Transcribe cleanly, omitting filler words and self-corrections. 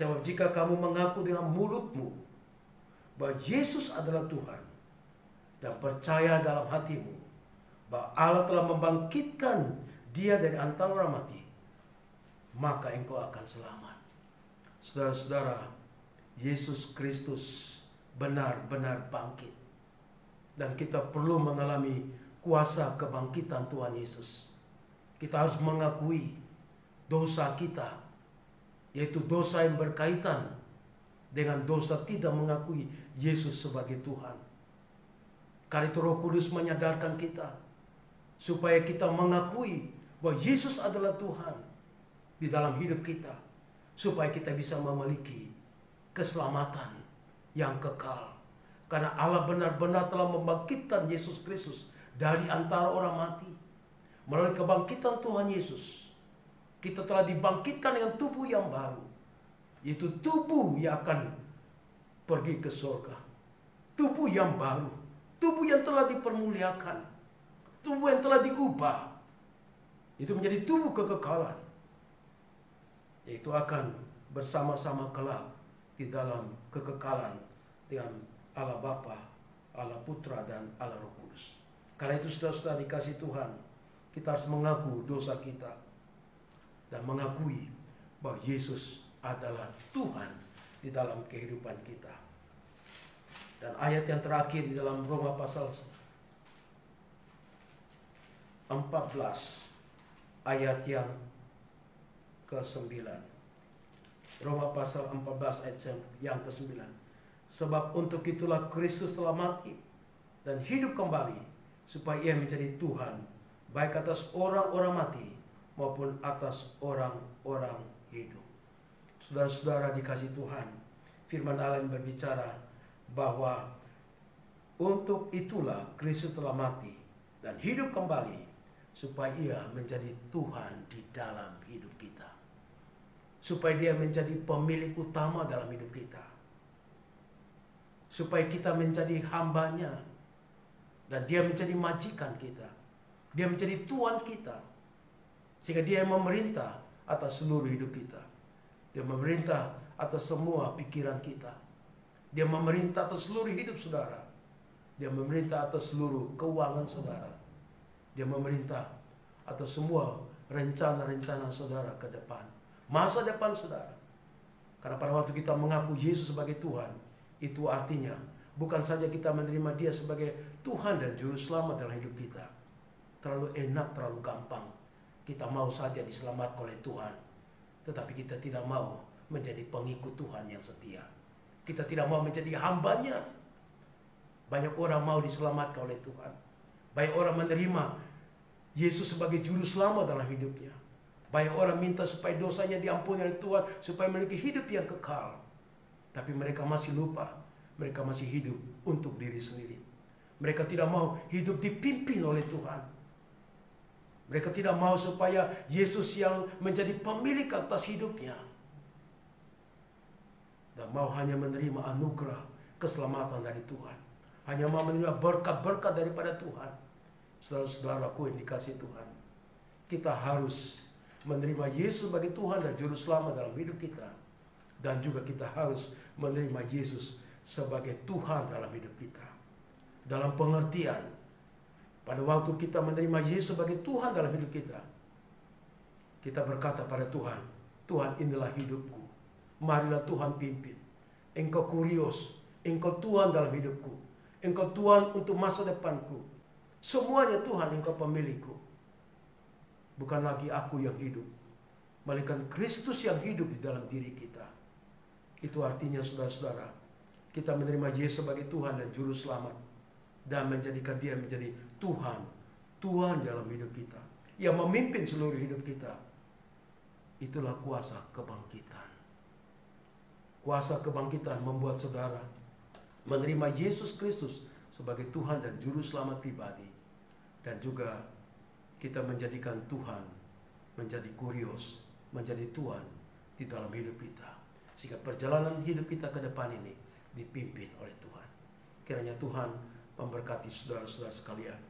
Sebab jika kamu mengaku dengan mulutmu bahwa Yesus adalah Tuhan dan percaya dalam hatimu bahwa Allah telah membangkitkan Dia dari antara orang mati, maka engkau akan selamat. Saudara-saudara, Yesus Kristus benar-benar bangkit. Dan kita perlu mengalami kuasa kebangkitan Tuhan Yesus. Kita harus mengakui dosa kita, yaitu dosa yang berkaitan dengan dosa tidak mengakui Yesus sebagai Tuhan. Karena itu Roh Kudus menyadarkan kita supaya kita mengakui bahwa Yesus adalah Tuhan di dalam hidup kita, supaya kita bisa memiliki keselamatan yang kekal. Karena Allah benar-benar telah membangkitkan Yesus Kristus dari antara orang mati. Melalui kebangkitan Tuhan Yesus, kita telah dibangkitkan dengan tubuh yang baru, yaitu tubuh yang akan pergi ke surga. Tubuh yang baru, tubuh yang telah dipermuliakan, tubuh yang telah diubah. Itu menjadi tubuh kekekalan, yaitu akan bersama-sama kelak di dalam kekekalan dengan Allah Bapa, Allah Putra, dan Allah Roh Kudus. Karena itu saudara-saudara dikasih Tuhan, kita harus mengaku dosa kita dan mengakui bahwa Yesus adalah Tuhan di dalam kehidupan kita. Dan ayat yang terakhir di dalam Roma pasal 14 ayat yang ke-9. Roma pasal 14 ayat yang ke-9. Sebab untuk itulah Kristus telah mati dan hidup kembali, supaya Ia menjadi Tuhan baik atas orang-orang mati maupun atas orang-orang hidup. Saudara-saudara dikasih Tuhan, firman Allah yang berbicara bahwa untuk itulah Kristus telah mati dan hidup kembali, supaya Ia menjadi Tuhan di dalam hidup kita, supaya Dia menjadi pemilik utama dalam hidup kita, supaya kita menjadi hambanya, dan Dia menjadi majikan kita, Dia menjadi Tuhan kita, sehingga Dia yang memerintah atas seluruh hidup kita. Dia memerintah atas semua pikiran kita, Dia memerintah atas seluruh hidup saudara, Dia memerintah atas seluruh keuangan saudara, Dia memerintah atas semua rencana-rencana saudara ke depan, masa depan saudara. Karena pada waktu kita mengaku Yesus sebagai Tuhan, itu artinya bukan saja kita menerima Dia sebagai Tuhan dan Juru Selamat dalam hidup kita. Terlalu enak, terlalu gampang. Kita mau saja diselamatkan oleh Tuhan, tetapi kita tidak mau menjadi pengikut Tuhan yang setia. Kita tidak mau menjadi hambanya. Banyak orang mau diselamatkan oleh Tuhan. Banyak orang menerima Yesus sebagai Juru Selamat dalam hidupnya. Banyak orang minta supaya dosanya diampuni oleh Tuhan, supaya memiliki hidup yang kekal. Tapi mereka masih lupa, mereka masih hidup untuk diri sendiri. Mereka tidak mau hidup dipimpin oleh Tuhan. Mereka tidak mau supaya Yesus yang menjadi pemilik atas hidupnya, dan mau hanya menerima anugerah keselamatan dari Tuhan, hanya mau menerima berkat-berkat daripada Tuhan. Saudara-saudaraku yang dikasih Tuhan, kita harus menerima Yesus sebagai Tuhan dan Juru Selamat dalam hidup kita. Dan juga kita harus menerima Yesus sebagai Tuhan dalam hidup kita. Dalam pengertian, pada waktu kita menerima Yesus sebagai Tuhan dalam hidup kita, kita berkata pada Tuhan, Tuhan inilah hidupku, marilah Tuhan pimpin. Engkau kurios, Engkau Tuhan dalam hidupku, Engkau Tuhan untuk masa depanku. Semuanya Tuhan, Engkau pemilikku. Bukan lagi aku yang hidup, melainkan Kristus yang hidup di dalam diri kita. Itu artinya saudara-saudara, kita menerima Yesus sebagai Tuhan dan Juru Selamat, dan menjadikan Dia menjadi Tuhan, Tuhan dalam hidup kita, yang memimpin seluruh hidup kita. Itulah kuasa kebangkitan. Kuasa kebangkitan membuat saudara menerima Yesus Kristus sebagai Tuhan dan Juru Selamat pribadi. Dan juga kita menjadikan Tuhan menjadi kurios, menjadi Tuhan di dalam hidup kita. Sehingga perjalanan hidup kita ke depan ini dipimpin oleh Tuhan. Kiranya Tuhan memberkati saudara-saudara sekalian.